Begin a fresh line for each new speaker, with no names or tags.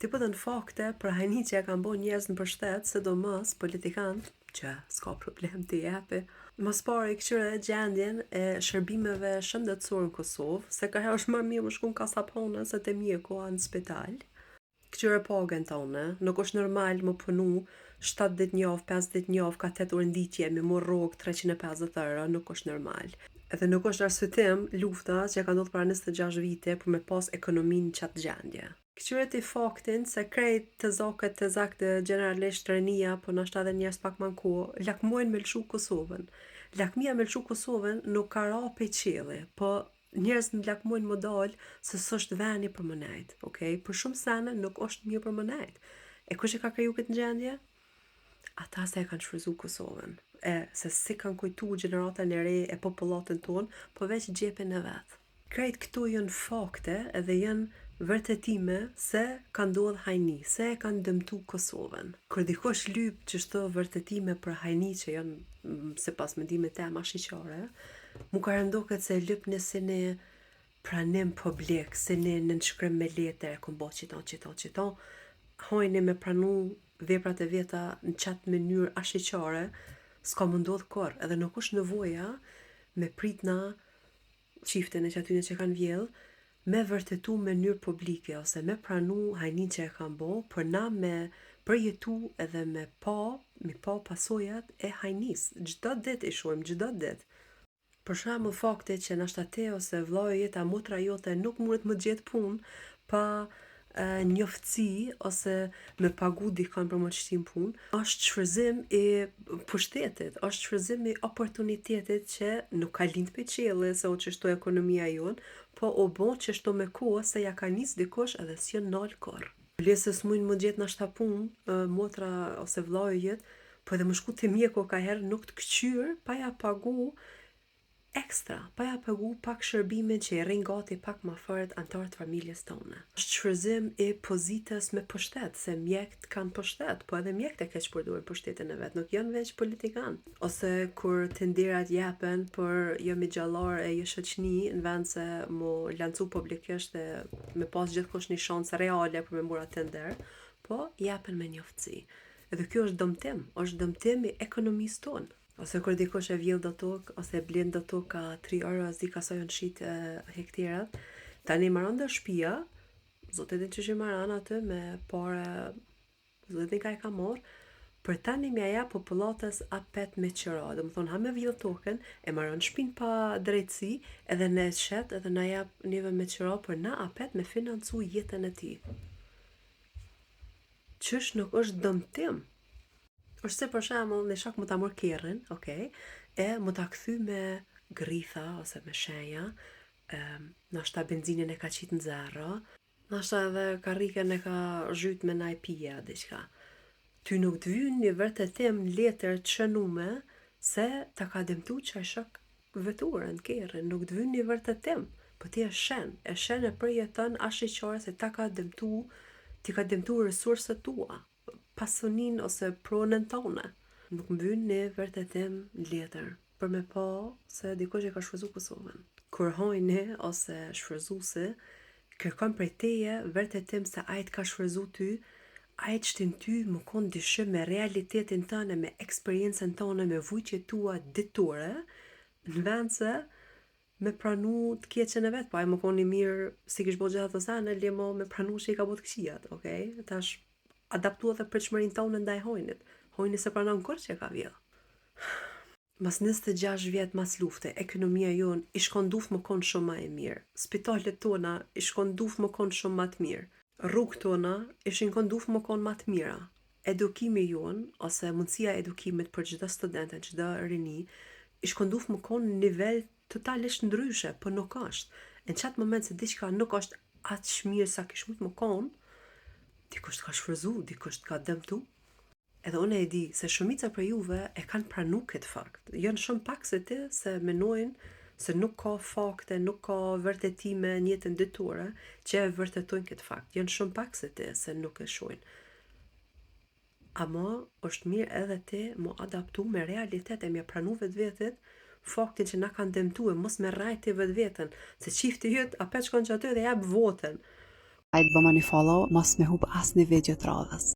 Ti po të në fakte për hajni që e kanë bo njerëz në përshtet, sidomos politikantë, që s'ka problem të jepi. Mos pari këqyre gjendjen e shërbimeve shëndetësore në Kosovë, se ka herë është më mirë më shku në kasapone se të mjeku në spital. Këqyre pagën tonë, nuk është normal më punu 7 dit njavë, 5 dit njavë, ka 8 orë nditje, me më rogë 350 euro, nuk është normal. Edhe nuk është arsyetim lufta që ka ndodhur para 26 vite për me pas ekonominë në qatë gjendje. Këqyre ti faktin se krejt të zakët të zaktë generalisht rënia, po nashta edhe njerëz pak manko, lakmojnë me lëshu Kosovën. Lakmia me lëshu Kosovën nuk ka ra pe qielli, po njerëz në lakmojnë më dalë se s'është veni për më nejt, okay? Për shumë sene nuk është mirë për më nejt. E kush e ka kriju këtë gjendje? Ata se e kanë shfryzu Kosovën. E se si kanë kujtu gjeneratën e re e popullatën tonë, po veç gjepin e vetë. Krejt këtu janë fakte edhe janë vërtetime se ka ndodhur hajni, se e kanë dëmtu Kosovën. Kur dikush lyp çështo vërtetime për hajni që janë sipas mendimit tim shiqare, mu ka rëndoket se lyp në si një pranim publik, si një nënshkrim me letër, kom bo qita, hajni me pranu veprat e veta në qatë mënyrë ashiqare, s'ka më ndodh kur, edhe nuk është nevoja me pritna qiftin e qatyne që kanë vjell, me vërtetu në mënyrë publike, ose me pranu hajnin që e kanë bo, për na me përjetu edhe me pa pasojat e hajnis. Çdo ditë i shohim, çdo ditë. Për shembull fakti që nashta te ose vllai jeta motra jote nuk muret më gjetë punë pa njoftësi ose me pagu dikon për më të shtim punë, është shfryzim i pushtetit, është shfryzim i oportunitetit që nuk ka lind pe qielli se o çështo ekonomia jonë, po o bon çështo me kohë se ja ka nis dikush edhe s'jon nal kurr. Lese s'mujnë më gjetë nashta punë motra ose vllai jet, po edhe më shku te mjeku ka herë nuk të këqyr pa ja pagu ekstra, pa ja pagu pak shërbimin që i rrin gati pak më fort antarët familjes tonë. Është shfryzim i pozitës me pushtet, se mjekt kanë pushtet, po edhe mjekt e keq përdorin pushtetin e vet, nuk janë veç politikan. Ose kur tenderat japen për jo me gjallar e jo shoqni në vend se mu lancu publikisht e me pas gjithkush një shansë reale për me mbura tender, po japen me njoftësi. Edhe kjo është dëmtim i ekonomisë tonë. Ose kur dikush e vjell do tokë, ose e blen do tokë ka 3 euro, as di ka sa janë shit hektarat, tani maron dhe shtëpia, zotë edhe që maron aty me pare, zotë edhe ka e ka marr, për tani mja ja popullatës apet me qëra, dhe më thonë ha me vjell tokën, e maron shtëpin pa drejtësi, edhe ne shet, edhe na jap neve me qëra, për na apet me financu jetën e tij. Qysh nuk është dëmtim? Është se për shembull në shok më ta mor kerrin, okay, e më ta kthy me gritha ose me shenja, nashta benzinin e ka qit në zero, nashta edhe karrikën e ka zhyt me naj pije diçka. Ty nuk të vyn një vërtetim letër të shënume se ta ka dëmtu qaj shok veturën, kerrin, nuk të vyn një vërtetim, po ti e shen e përjeton ashiqare se ti ka dëmtu resurset tua, pasonin ose pronën tone. Nuk më vyn një vërtetim letër për me pa se dikush e ka shfryzu Kosovën. Kur hajni ose shfryzuesi kërkon prej teje vërtetim se ai të ka shfryzu ty, ai të shtin ty më kon dyshim me realitetin tëne, me eksperiencën tëne, me vujtjet tua ditore, në vend se me pranu të keqen e vet, po ai më kon i mirë si kish bo gjithë ato sene, le mo me pranu që i ka bo të këqijat, okay? Tash adaptua dhe pritshmërinë tonë ndaj hojnit. Hojni se pranon kur që ka vjell. Mas 26 vjet mas lufte, ekonomia jonë i shkon duf më kon shumë ma e mirë. Spitalet tona i shkon duf më kon shumë ma të mirë. Rrugët tona ishin kon duf më kon ma të mira. Edukimi jonë, ose mundësia e edukimit për çdo student, çdo rini, i shkon duf më kon në nivel totalisht ndryshe, po nuk është. Në qatë moment se diçka nuk është aq mirë sa kish mujt më kon, dikush t'ka shfryzu, dikush t'ka dëmtu. Edhe unë e di se shumica për juve e kanë pranu këtë fakt. Janë shumë pak se ti se menojnë se nuk ka fakte, nuk ka vërtetime në jetën ditore që e vërtetojnë këtë fakt. Janë shumë pak se ti se nuk e shohin. Ama është mirë edhe ti mu adaptu me realitet e mja pranu vetë faktin që na kanë dëmtu e mos me rajti vetë se qifti jëtë apet shkon që aty dhe jap votën.
Hajde bëma një follow, mos me hub as një video të radhës.